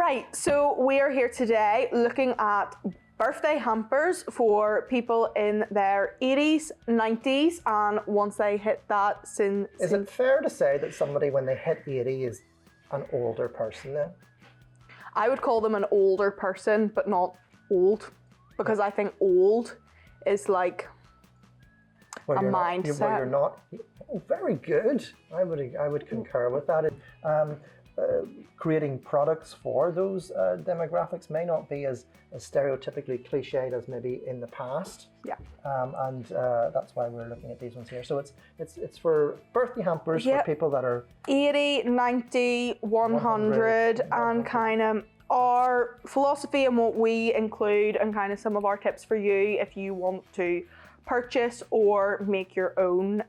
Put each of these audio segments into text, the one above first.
Right, so we are here today looking at birthday hampers for people in their 80s, 90s, and once they hit that, Is it fair to say that somebody when they hit 80 is an older person then? I would call them an older person, but not old, because I think old is like a mindset. You're not. Oh, very good. I would concur with that. Creating products for those demographics may not be as stereotypically cliched as maybe in the past. Yeah. And that's why we're looking at these ones here. So it's for birthday hampers for people that are 80, 90, 100, and kind of our philosophy and what we include and kind of some of our tips for you if you want to purchase or make your own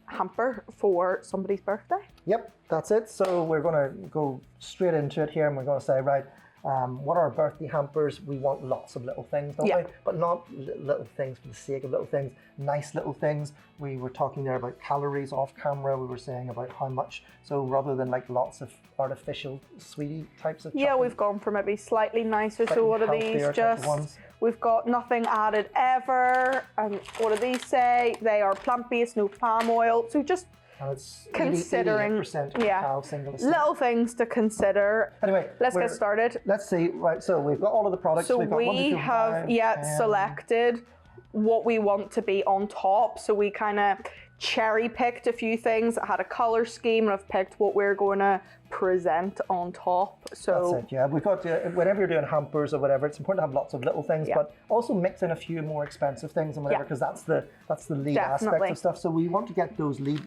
hamper for somebody's birthday. Yep, that's it. So we're going to go straight into it here, and we're going to say, right, what are our birthday hampers? We want lots of little things, don't we? But not little things for the sake of little things, nice little things. We were talking there about calories off camera. We were saying about how much, so rather than like lots of artificial sweetie types of chocolate. Yeah, we've gone for maybe slightly nicer. So what are these? Just we've got nothing added ever. And what do these say? They are plant-based, no palm oil. So just considering 88% cacao, single little things to consider. Anyway, let's get started. Let's see. Right, so we've got all of the products. So we've got we have selected what we want to be on top. So we kind of cherry picked a few things that had a color scheme, and I've picked what we're going to present on top. So that's it. Yeah, we've got whenever you're doing hampers or whatever, it's important to have lots of little things, but also mix in a few more expensive things and whatever, because that's the lead aspect of stuff. So we want to get those lead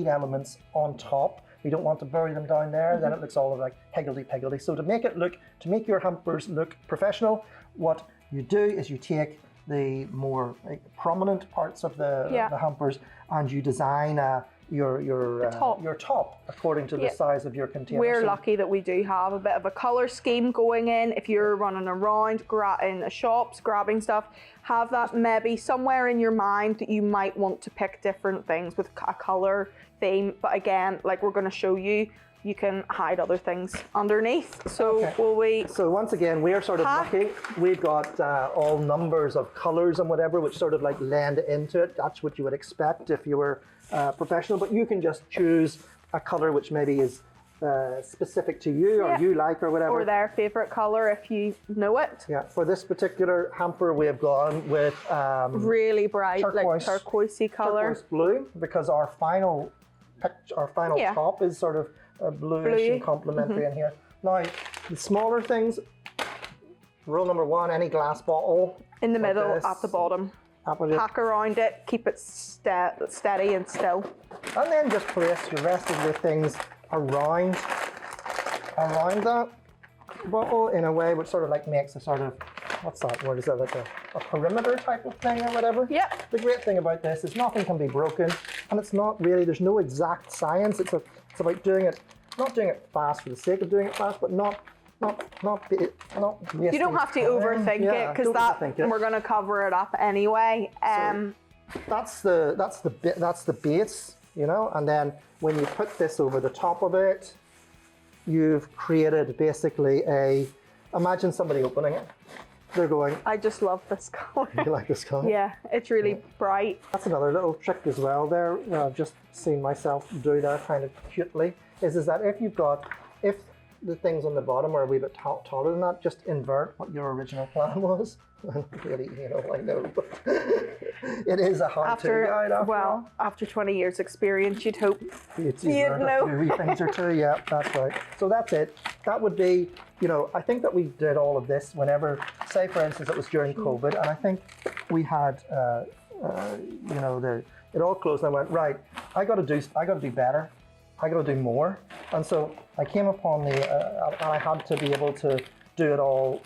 elements on top. We don't want to bury them down there. Then it looks all like higgledy-piggledy. So to make your hampers look professional, what you do is you take the more prominent parts of the hampers and you design your top according to the size of your container. We're lucky that we do have a bit of a color scheme going in. If you're running around in the shops grabbing stuff, have that maybe somewhere in your mind that you might want to pick different things with a color theme. But again, like we're going to show you, you can hide other things underneath. So will we? So once again, we are sort of lucky. We've got all numbers of colors and whatever, which sort of like lend into it. That's what you would expect if you were professional. But you can just choose a color which maybe is specific to you or you like or whatever. Or their favorite color if you know it. Yeah. For this particular hamper, we have gone with really bright, like turquoisey color. Turquoise blue, because our final top is sort of bluish and complementary in here. Now, the smaller things, rule number one, any glass bottle. In the middle, at the bottom. Pack around it, keep it steady and still. And then just place the rest of the things around that bottle in a way which sort of like makes a sort of, what's that word? Is that like a perimeter type of thing or whatever? Yep. The great thing about this is nothing can be broken, and it's not really, there's no exact science. It's about doing it, not doing it fast for the sake of doing it fast, but not wasting you don't have to overthink it, because we're going to cover it up anyway. So that's the base, you know, and then when you put this over the top of it, you've created basically imagine somebody opening it. They're going, I just love this color. You like this color? Yeah, it's really bright. That's another little trick as well there. I've just seen myself do that kind of cutely. Is that if the things on the bottom are a wee bit taller than that, just invert what your original plan was. Really, you know, I know, but it is a how-to guide. After 20 years experience, you'd hope you'd know. A few things or two, yeah, that's right. So that's it. That would be, you know, I think that we did all of this whenever, say for instance, it was during COVID, and I think we had, you know, it all closed, and I went, right, I got to do better. I got to do more. And so I came upon and I had to be able to do it all.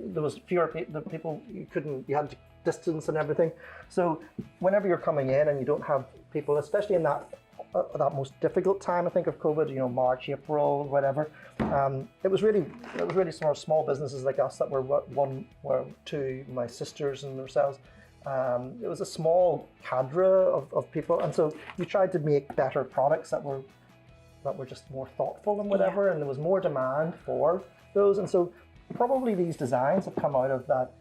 There was fewer people, you had to distance and everything. So whenever you're coming in and you don't have people, especially in that most difficult time, I think, of COVID, you know, March, April, whatever, it was really small businesses like us that were two, my sisters and themselves. It was a small cadre of people, and so you tried to make better products that were that were just more thoughtful and whatever, and there was more demand for those. And so probably these designs have come out of that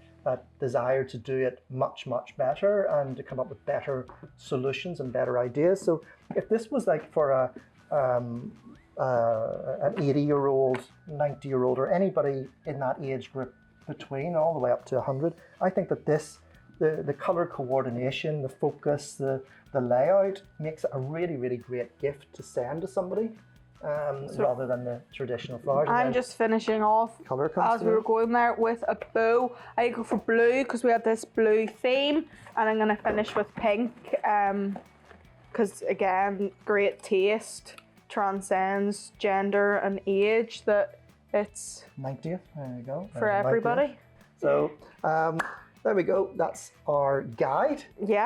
desire to do it much, much better and to come up with better solutions and better ideas. So if this was like for an 80-year-old, 90-year-old, or anybody in that age group between, all the way up to 100, I think that this, the color coordination, the focus, the layout makes it a really, really great gift to send to somebody, rather than the traditional flowers. I'm just finishing off, Colour comes as we were going there, with a bow. I go for blue because we have this blue theme, and I'm going to finish with pink because, again, great taste transcends gender and age, that it's 90th, there you go. for everybody. 90th. So there we go. That's our guide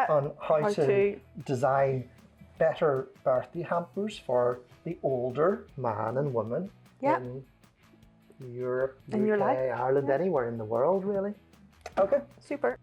on how to design better birthday hampers for the older man and woman in Europe, UK, Ireland, anywhere in the world, really. Okay. Super.